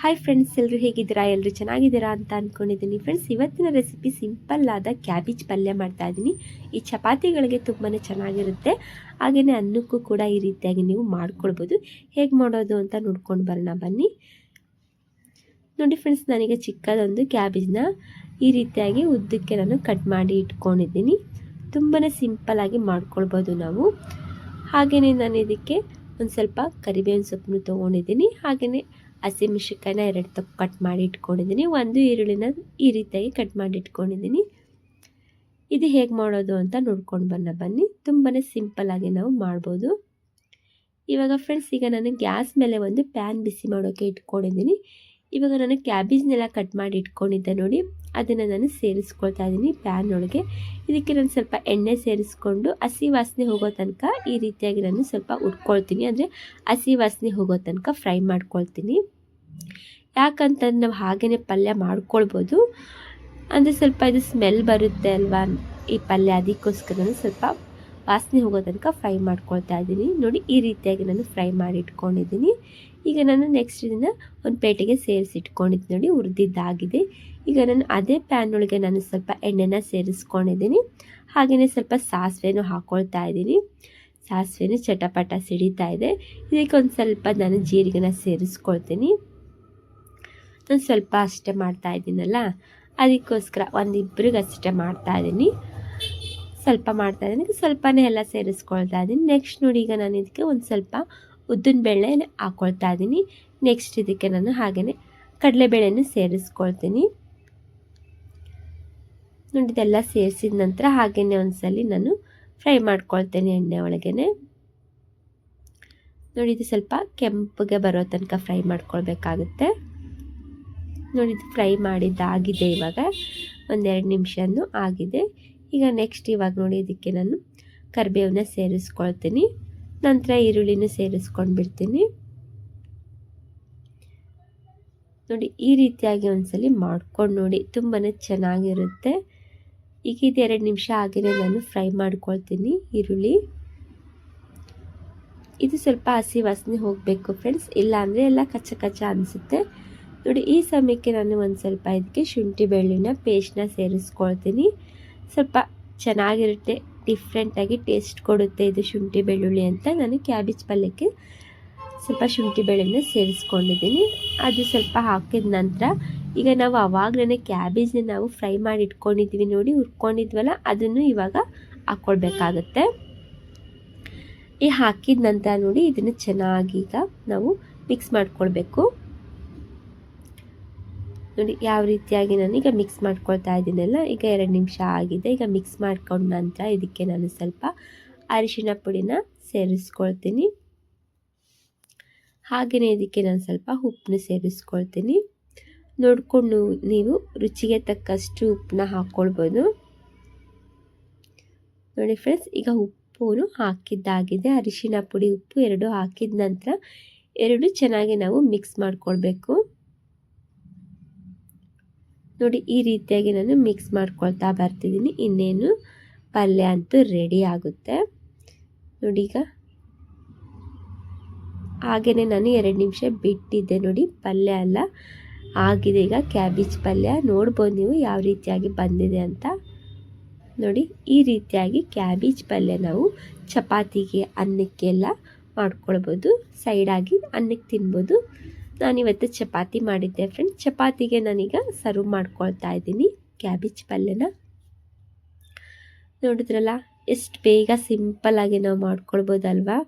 Hi friends, ಎಲ್ಲರೂ ಹೇಗಿದ್ದೀರಾ? ಎಲ್ಲರೂ ಚೆನ್ನಾಗಿದ್ದೀರಾ ಅಂತ ಅಂದ್ಕೊಂಡಿದ್ದೀನಿ. ಫ್ರೆಂಡ್ಸ್, ಇವತ್ತಿನ ರೆಸಿಪಿ ಸಿಂಪಲ್ ಆದ ಕ್ಯಾಬೇಜ್ ಪಲ್ಯ ಮಾಡ್ತಾ ಇದ್ದೀನಿ. ಈ ಚಪಾತಿಗಳಿಗೆ ತುಂಬಾ ಚೆನ್ನಾಗಿರುತ್ತೆ. ಹಾಗೆಯೇ ಅನ್ನಕ್ಕೂ ಕೂಡ ಈ ರೀತಿಯಾಗಿ ನೀವು ಮಾಡ್ಕೊಳ್ಬೋದು. ಹೇಗೆ ಮಾಡೋದು ಅಂತ ನೋಡ್ಕೊಂಡು ಬರೋಣ ಬನ್ನಿ. ನೋಡಿ ಫ್ರೆಂಡ್ಸ್, ನಾನೀಗ ಚಿಕ್ಕದೊಂದು ಕ್ಯಾಬೇಜ್ನ ಈ ರೀತಿಯಾಗಿ ಉದ್ದಕ್ಕೆ ನಾನು ಕಟ್ ಮಾಡಿ ಇಟ್ಕೊಂಡಿದ್ದೀನಿ. ತುಂಬಾ ಸಿಂಪಲ್ಲಾಗಿ ಮಾಡ್ಕೊಳ್ಬೋದು ನಾವು. ಹಾಗೆಯೇ ನಾನು ಇದಕ್ಕೆ ಒಂದು ಸ್ವಲ್ಪ ಕರಿಬೇವಿನ ಸೊಪ್ಪನ್ನು ತೊಗೊಂಡಿದ್ದೀನಿ. ಹಾಗೆಯೇ ಹಸಿಮೆಣಸಿನಕಾಯಿನ 2 ತಪ್ಪು ಕಟ್ ಮಾಡಿ ಇಟ್ಕೊಂಡಿದ್ದೀನಿ. ಒಂದು ಈರುಳ್ಳಿನ ಈ ರೀತಿಯಾಗಿ ಕಟ್ ಮಾಡಿ ಇಟ್ಕೊಂಡಿದ್ದೀನಿ. ಇದು ಹೇಗೆ ಮಾಡೋದು ಅಂತ ನೋಡ್ಕೊಂಡು ಬನ್ನಿ. ತುಂಬಾ ಸಿಂಪಲ್ಲಾಗಿ ನಾವು ಮಾಡ್ಬೋದು. ಇವಾಗ ಫ್ರೆಂಡ್ಸ್, ಈಗ ನಾನು ಗ್ಯಾಸ್ ಮೇಲೆ ಒಂದು ಪ್ಯಾನ್ ಬಿಸಿ ಮಾಡೋಕ್ಕೆ ಇಟ್ಕೊಂಡಿದ್ದೀನಿ. ಇವಾಗ ನಾನು ಕ್ಯಾಬೇಜ್ನೆಲ್ಲ ಕಟ್ ಮಾಡಿ ಇಟ್ಕೊಂಡಿದ್ದೆ ನೋಡಿ, ಅದನ್ನು ನಾನು ಸೇರಿಸ್ಕೊಳ್ತಾ ಇದ್ದೀನಿ ಪ್ಯಾನ್ ಒಳಗೆ. ಇದಕ್ಕೆ ನಾನು ಸ್ವಲ್ಪ ಎಣ್ಣೆ ಸೇರಿಸ್ಕೊಂಡು ಹಸಿ ವಾಸನೆ ಹೋಗೋ ತನಕ ಈ ರೀತಿಯಾಗಿ ನಾನು ಸ್ವಲ್ಪ ಉಟ್ಕೊಳ್ತೀನಿ. ಅಂದರೆ ಹಸಿ ವಾಸನೆ ಹೋಗೋ ತನಕ ಫ್ರೈ ಮಾಡ್ಕೊಳ್ತೀನಿ. ಯಾಕಂತಂದ್ರೆ ನಾವು ಹಾಗೆಯೇ ಪಲ್ಯ ಮಾಡ್ಕೊಳ್ಬೋದು, ಅಂದರೆ ಸ್ವಲ್ಪ ಇದು ಸ್ಮೆಲ್ ಬರುತ್ತೆ ಅಲ್ವಾ ಈ ಪಲ್ಯ, ಅದಕ್ಕೋಸ್ಕರ ನಾನು ಸ್ವಲ್ಪ ವಾಸನೆ ಹೋಗೋ ತನಕ ಫ್ರೈ ಮಾಡ್ಕೊಳ್ತಾ ಇದ್ದೀನಿ. ನೋಡಿ, ಈ ರೀತಿಯಾಗಿ ನಾನು ಫ್ರೈ ಮಾಡಿ ಇಟ್ಕೊಂಡಿದ್ದೀನಿ. ಈಗ ನಾನು ನೆಕ್ಸ್ಟ್ ಇದನ್ನು ಒಂದು ಪ್ಲೇಟಿಗೆ ಸೇರಿಸಿಟ್ಕೊಂಡಿದ್ದು ನೋಡಿ, ಹುರಿದಿದ್ದಾಗಿದೆ. ಈಗ ನಾನು ಅದೇ ಪ್ಯಾನ್ ಒಳಗೆ ನಾನು ಸ್ವಲ್ಪ ಎಣ್ಣೆನ ಸೇರಿಸ್ಕೊಂಡಿದ್ದೀನಿ. ಹಾಗೆಯೇ ಸ್ವಲ್ಪ ಸಾಸಿವೆನೂ ಹಾಕ್ಕೊಳ್ತಾ ಇದ್ದೀನಿ. ಸಾಸಿವೆನೂ ಚಟಪಟ ಸಿಡಿತಾ ಇದೆ. ಇದಕ್ಕೆ ಒಂದು ಸ್ವಲ್ಪ ನಾನು ಜೀರಿಗೆನ ಸೇರಿಸ್ಕೊಳ್ತೀನಿ. ನಾನು ಸ್ವಲ್ಪ ಅಷ್ಟೇ ಮಾಡ್ತಾ ಇದ್ದೀನಲ್ಲ, ಅದಕ್ಕೋಸ್ಕರ ಒಂದಿಬ್ಬರಿಗೆ ಅಷ್ಟೇ ಮಾಡ್ತಾಯಿದ್ದೀನಿ. ಸ್ವಲ್ಪ ಮಾಡ್ತಾಯಿದ್ದೀನಿ, ಸ್ವಲ್ಪನೇ ಎಲ್ಲ ಸೇರಿಸ್ಕೊಳ್ತಾ ಇದ್ದೀನಿ. ನೆಕ್ಸ್ಟ್ ನೋಡಿ, ಈಗ ನಾನು ಇದಕ್ಕೆ ಒಂದು ಸ್ವಲ್ಪ ಉದ್ದಿನಬೇಳೆ ಹಾಕ್ಕೊಳ್ತಾ ಇದ್ದೀನಿ. ನೆಕ್ಸ್ಟ್ ಇದಕ್ಕೆ ನಾನು ಹಾಗೆಯೇ ಕಡಲೆಬೇಳೆನೂ ಸೇರಿಸ್ಕೊಳ್ತೀನಿ. ನೋಡಿ, ಇದೆಲ್ಲ ಸೇರಿಸಿದ ನಂತರ ಹಾಗೆಯೇ ಒಂದ್ಸಲಿ ನಾನು ಫ್ರೈ ಮಾಡ್ಕೊಳ್ತೇನೆ ಎಣ್ಣೆ ಒಳಗೇ. ನೋಡಿ, ಇದು ಸ್ವಲ್ಪ ಕೆಂಪಗೆ ಬರೋ ತನಕ ಫ್ರೈ ಮಾಡ್ಕೊಳ್ಬೇಕಾಗುತ್ತೆ. ನೋಡಿ, ಇದು ಫ್ರೈ ಮಾಡಿದ್ದಾಗಿದೆ. ಇವಾಗ 1-2 ನಿಮಿಷನೂ ಆಗಿದೆ. ಈಗ ನೆಕ್ಸ್ಟ್ ಇವಾಗ ನೋಡಿ, ಇದಕ್ಕೆ ನಾನು ಕರಿಬೇವನ್ನ ಸೇರಿಸ್ಕೊಳ್ತೀನಿ. ನಂತರ ಈರುಳ್ಳಿನೂ ಸೇರಿಸ್ಕೊಂಡು ಬಿಡ್ತೀನಿ. ನೋಡಿ, ಈ ರೀತಿಯಾಗಿ ಒಂದ್ಸಲಿ ಮಾಡ್ಕೊಂಡು ನೋಡಿ, ತುಂಬಾ ಚೆನ್ನಾಗಿರುತ್ತೆ. ಈಗ ಇದು 2 ನಿಮಿಷ ಆಗಿನೇ ನಾನು ಫ್ರೈ ಮಾಡ್ಕೊಳ್ತೀನಿ ಈರುಳ್ಳಿ. ಇದು ಸ್ವಲ್ಪ ಹಸಿ ವಾಸನೆ ಹೋಗಬೇಕು ಫ್ರೆಂಡ್ಸ್, ಇಲ್ಲಾಂದರೆ ಎಲ್ಲ ಕಚ್ಚ ಕಚ್ಚ ಅನಿಸುತ್ತೆ. ನೋಡಿ, ಈ ಸಮಯಕ್ಕೆ ನಾನು ಒಂದು ಸ್ವಲ್ಪ ಇದಕ್ಕೆ ಶುಂಠಿ ಬೆಳ್ಳುಳ್ಳಿನ ಪೇಸ್ಟ್ನ ಸೇರಿಸ್ಕೊಳ್ತೀನಿ. ಸ್ವಲ್ಪ ಚೆನ್ನಾಗಿರುತ್ತೆ, ಡಿಫ್ರೆಂಟಾಗಿ ಟೇಸ್ಟ್ ಕೊಡುತ್ತೆ ಇದು ಶುಂಠಿ ಬೆಳ್ಳುಳ್ಳಿ ಅಂತ. ನಾನು ಕ್ಯಾಬೇಜ್ ಪಲ್ಯಕ್ಕೆ ಸ್ವಲ್ಪ ಶುಂಠಿ ಬೆಳ್ಳುಳ್ಳಿನ ಸೇರಿಸ್ಕೊಂಡಿದ್ದೀನಿ. ಅದು ಸ್ವಲ್ಪ ಹಾಕಿದ ನಂತರ ಈಗ ನಾವು ಆವಾಗಲೇ ಕ್ಯಾಬೇಜ್ನ ನಾವು ಫ್ರೈ ಮಾಡಿ ಇಟ್ಕೊಂಡಿದ್ವಿ ನೋಡಿ, ಹುರ್ಕೊಂಡಿದ್ವಲ್ಲ, ಅದನ್ನು ಇವಾಗ ಹಾಕ್ಕೊಳ್ಬೇಕಾಗತ್ತೆ. ಈ ಹಾಕಿದ ನಂತರ ನೋಡಿ, ಇದನ್ನು ಚೆನ್ನಾಗಿ ಈಗ ನಾವು ಮಿಕ್ಸ್ ಮಾಡ್ಕೊಳ್ಬೇಕು. ನೋಡಿ, ಯಾವ ರೀತಿಯಾಗಿ ನಾನೀಗ ಮಿಕ್ಸ್ ಮಾಡ್ಕೊಳ್ತಾ ಇದ್ದೀನಲ್ಲ. ಈಗ 2 ನಿಮಿಷ ಆಗಿದೆ. ಈಗ ಮಿಕ್ಸ್ ಮಾಡ್ಕೊಂಡ ನಂತರ ಇದಕ್ಕೆ ನಾನು ಸ್ವಲ್ಪ ಅರಿಶಿಣ ಪುಡಿನ ಸೇರಿಸ್ಕೊಳ್ತೀನಿ. ಹಾಗೆಯೇ ಇದಕ್ಕೆ ನಾನು ಸ್ವಲ್ಪ ಉಪ್ಪನ್ನ ಸೇರಿಸ್ಕೊಳ್ತೀನಿ. ನೋಡಿಕೊಂಡು ನೀವು ರುಚಿಗೆ ತಕ್ಕಷ್ಟು ಉಪ್ಪನ್ನ ಹಾಕ್ಕೊಳ್ಬೋದು. ನೋಡಿ ಫ್ರೆಂಡ್ಸ್, ಈಗ ಉಪ್ಪು ಹಾಕಿದ್ದಾಗಿದೆ. ಅರಿಶಿಣ ಪುಡಿ, ಉಪ್ಪು 2 ಹಾಕಿದ ನಂತರ 2 ಚೆನ್ನಾಗಿ ನಾವು ಮಿಕ್ಸ್ ಮಾಡ್ಕೊಳ್ಬೇಕು. ನೋಡಿ, ಈ ರೀತಿಯಾಗಿ ನಾನು ಮಿಕ್ಸ್ ಮಾಡ್ಕೊಳ್ತಾ ಬರ್ತಿದ್ದೀನಿ. ಇನ್ನೇನು ಪಲ್ಯ ಅಂತೂ ರೆಡಿ ಆಗುತ್ತೆ ನೋಡಿ. ಈಗ ಹಾಗೆಯೇ ನಾನು 2 ನಿಮಿಷ ಬಿಟ್ಟಿದ್ದೆ ನೋಡಿ, ಪಲ್ಯ ಎಲ್ಲ ಆಗಿದೆ. ಈಗ ಕ್ಯಾಬೇಜ್ ಪಲ್ಯ ನೋಡ್ಬೋದು ನೀವು ಯಾವ ರೀತಿಯಾಗಿ ಬಂದಿದೆ ಅಂತ. ನೋಡಿ, ಈ ರೀತಿಯಾಗಿ ಕ್ಯಾಬೇಜ್ ಪಲ್ಯ ನಾವು ಚಪಾತಿಗೆ, ಅನ್ನಕ್ಕೆಲ್ಲ ಮಾಡ್ಕೊಳ್ಬೋದು. ಸೈಡಾಗಿ ಅನ್ನಕ್ಕೆ ತಿನ್ಬೋದು. ನಾನಿವತ್ತು ಚಪಾತಿ ಮಾಡಿದ್ದೆ ಫ್ರೆಂಡ್ಸ್. ಚಪಾತಿಗೆ ನಾನೀಗ ಸರ್ವ್ ಮಾಡ್ಕೊಳ್ತಾ ಇದ್ದೀನಿ ಕ್ಯಾಬೇಜ್ ಪಲ್ಯನ. ನೋಡಿದ್ರಲ್ಲ, ಎಷ್ಟು ಬೇಗ ಸಿಂಪಲ್ಲಾಗಿ ನಾವು ಮಾಡ್ಕೊಳ್ಬೋದಲ್ವಾ.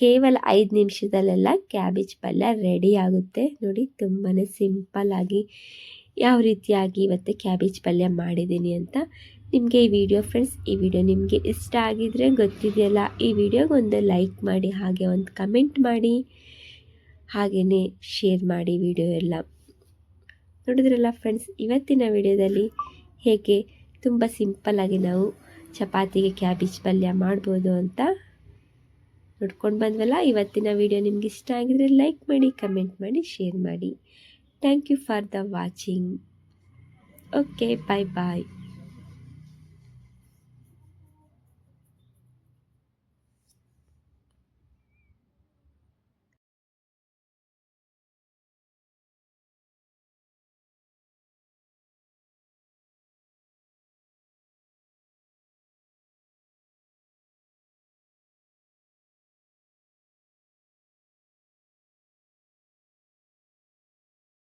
ಕೇವಲ 5 ನಿಮಿಷದಲ್ಲೆಲ್ಲ ಕ್ಯಾಬೇಜ್ ಪಲ್ಯ ರೆಡಿ ಆಗುತ್ತೆ. ನೋಡಿ, ತುಂಬಾ ಸಿಂಪಲ್ಲಾಗಿ ಯಾವ ರೀತಿಯಾಗಿ ಇವತ್ತು ಕ್ಯಾಬೇಜ್ ಪಲ್ಯ ಮಾಡಿದ್ದೀನಿ ಅಂತ. ನಿಮಗೆ ಈ ವಿಡಿಯೋ ಫ್ರೆಂಡ್ಸ್, ಈ ವಿಡಿಯೋ ನಿಮಗೆ ಇಷ್ಟ ಆಗಿದರೆ ಗೊತ್ತಿದೆಯಲ್ಲ, ಈ ವಿಡಿಯೋಗೆ ಒಂದು ಲೈಕ್ ಮಾಡಿ, ಹಾಗೆ ಒಂದು ಕಮೆಂಟ್ ಮಾಡಿ, ಹಾಗೆಯೇ ಶೇರ್ ಮಾಡಿ ವಿಡಿಯೋ ಎಲ್ಲ. ನೋಡಿದ್ರಲ್ಲ ಫ್ರೆಂಡ್ಸ್, ಇವತ್ತಿನ ವಿಡಿಯೋದಲ್ಲಿ ಹೇಗೆ ತುಂಬ ಸಿಂಪಲ್ಲಾಗಿ ನಾವು ಚಪಾತಿಗೆ ಕ್ಯಾಬೇಜ್ ಪಲ್ಯ ಮಾಡ್ಬೋದು ಅಂತ ನೋಡ್ಕೊಂಡು ಬಂದ್ವಲ್ಲ. ಇವತ್ತಿನ ವಿಡಿಯೋ ನಿಮ್ಗೆ ಇಷ್ಟ ಆಗಿದರೆ ಲೈಕ್ ಮಾಡಿ, ಕಮೆಂಟ್ ಮಾಡಿ, ಶೇರ್ ಮಾಡಿ. Thank you for the watching. Okay, bye bye.